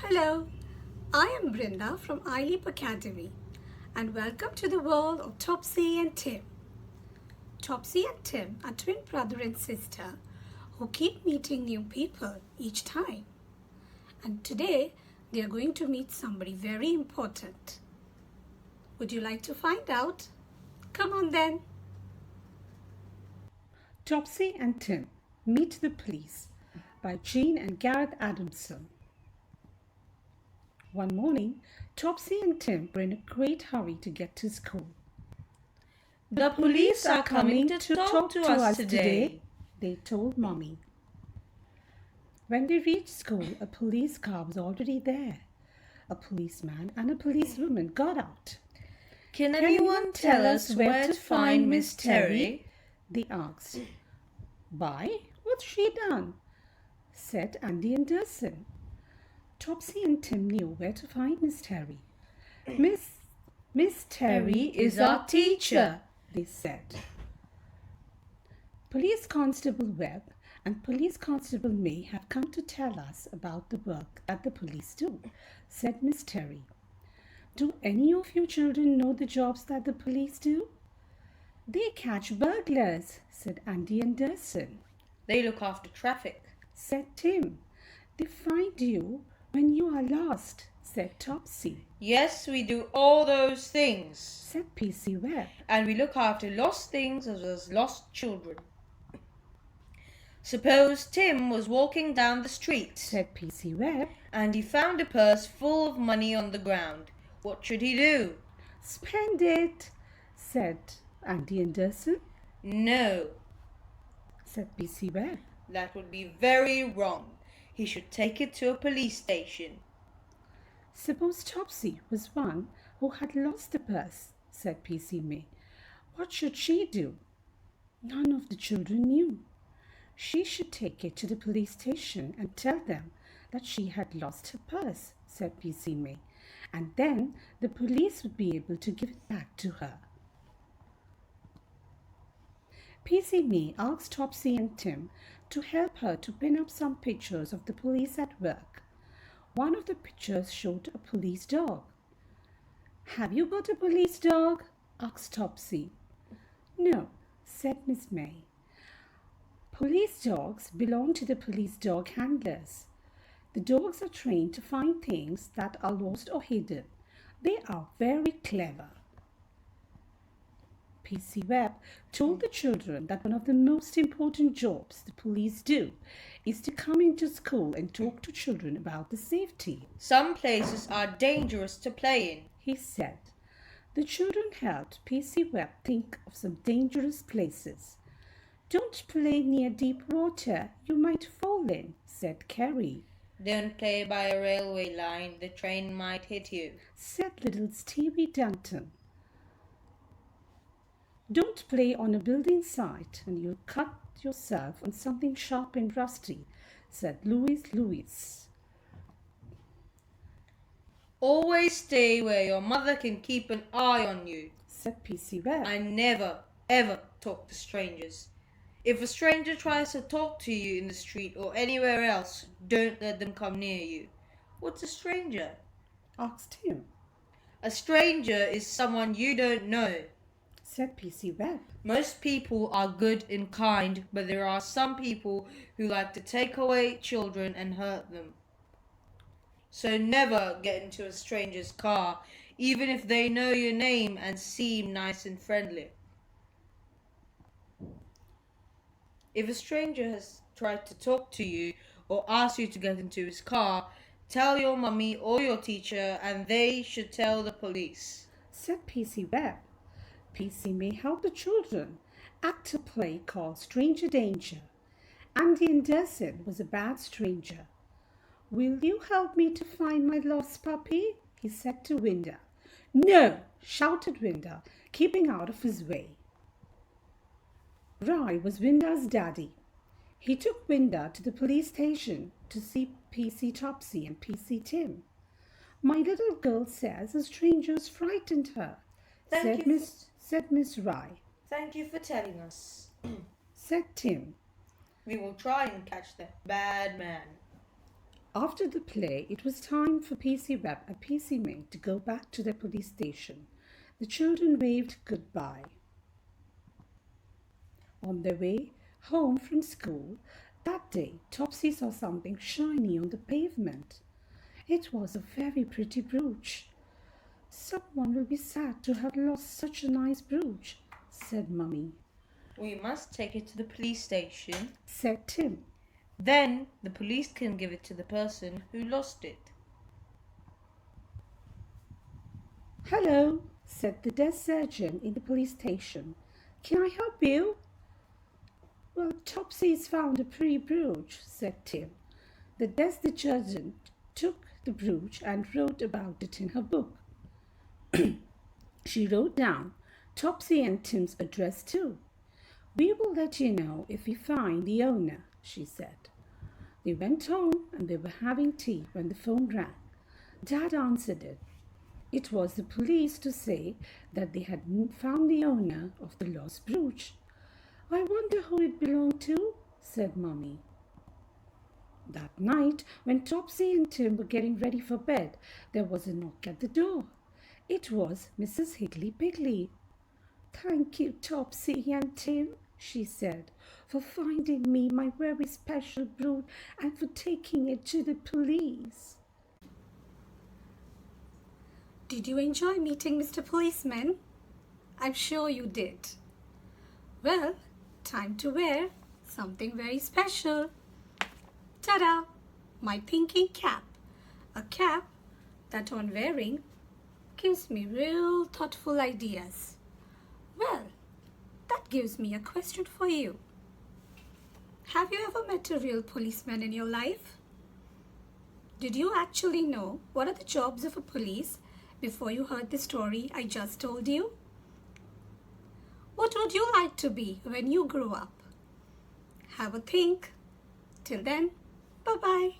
Hello, I am Brinda from iLeap Academy and welcome to the world of Topsy and Tim. Topsy and Tim are twin brother and sister who keep meeting new people each time. And today they are going to meet somebody very important. Would you like to find out? Come on then. Topsy and Tim Meet the Police by Jean and Gareth Adamson. One morning, Topsy and Tim were in a great hurry to get to school. The police are coming to talk to us today, they told Mommy. When they reached school, a police car was already there. A policeman and a policewoman got out. Can anyone tell us where to find Miss Terry? They asked. Why, what's she done? Said Andy Anderson. Topsy and Tim knew where to find Miss Terry. Miss Terry is our teacher, they said. Police Constable Webb and Police Constable May have come to tell us about the work that the police do, said Miss Terry. Do any of you children know the jobs that the police do? They catch burglars, said Andy Anderson. They look after traffic, said Tim. They find you when you are lost, said Topsy. Yes, we do all those things, said PC Webb. And we look after lost things as well as lost children. Suppose Tim was walking down the street, said PC Webb, and he found a purse full of money on the ground. What should he do? Spend it, said Andy Anderson. No, said PC Webb. That would be very wrong. He should take it to a police station. Suppose Topsy was one who had lost the purse, said PC May. What should she do? None of the children knew. She should take it to the police station and tell them that she had lost her purse, said PC May. And then the police would be able to give it back to her. PC May asked Topsy and Tim to help her to pin up some pictures of the police at work. One of the pictures showed a police dog. Have you got a police dog? Asked Topsy. No, said Miss May. Police dogs belong to the police dog handlers. The dogs are trained to find things that are lost or hidden. They are very clever. PC Webb told the children that one of the most important jobs the police do is to come into school and talk to children about the safety. Some places are dangerous to play in, he said. The children helped PC Webb think of some dangerous places. Don't play near deep water, you might fall in, said Carrie. Don't play by a railway line, the train might hit you, said little Stevie Danton. Don't play on a building site and you'll cut yourself on something sharp and rusty, said Louis Lewis. Always stay where your mother can keep an eye on you, said PC Webb. I never, ever talk to strangers. If a stranger tries to talk to you in the street or anywhere else, don't let them come near you. What's a stranger? Asked him. A stranger is someone you don't know, said PC Webb. Most people are good and kind, but there are some people who like to take away children and hurt them. So never get into a stranger's car, even if they know your name and seem nice and friendly. If a stranger has tried to talk to you or asked you to get into his car, tell your mummy or your teacher and they should tell the police, said PC Webb. PC May help the children act a play called Stranger Danger. Andy Anderson was a bad stranger. Will you help me to find my lost puppy? He said to Winda. No, shouted Winda, keeping out of his way. Roy was Winda's daddy. He took Winda to the police station to see PC Topsy and PC Tim. My little girl says a stranger's frightened her, said Miss Rye. Thank you for telling us, said Tim. We will try and catch that bad man. After the play, it was time for PC Webb and PC Ming to go back to their police station. The children waved goodbye. On their way home from school that day, Topsy saw something shiny on the pavement. It was a very pretty brooch. "Someone will be sad to have lost such a nice brooch," said Mummy. We must take it to the police station. Said Tim. Then the police can give it to the person who lost it. "Hello," said the desk surgeon in the police station. "Can I help you?" "Well, Topsy's found a pretty brooch," said Tim. The desk surgeon took the brooch and wrote about it in her book. She wrote down Topsy and Tim's address too. "We will let you know if we find the owner," she said. They went home and they were having tea when the phone rang. Dad answered it. It was the police to say that they had found the owner of the lost brooch. "I wonder who it belonged to," said Mummy. That night, when Topsy and Tim were getting ready for bed, there was a knock at the door. It was Mrs. Higgly Piggly. "Thank you, Topsy and Tim," she said, "for finding me my very special brooch and for taking it to the police." Did you enjoy meeting Mr. Policeman? I'm sure you did. Well, time to wear something very special. Ta-da! My pinky cap. A cap that on wearing gives me real thoughtful ideas. Well, that gives me a question for you. Have you ever met a real policeman in your life? Did you actually know what are the jobs of a police before you heard the story I just told you? What would you like to be when you grow up? Have a think. Till then, bye-bye.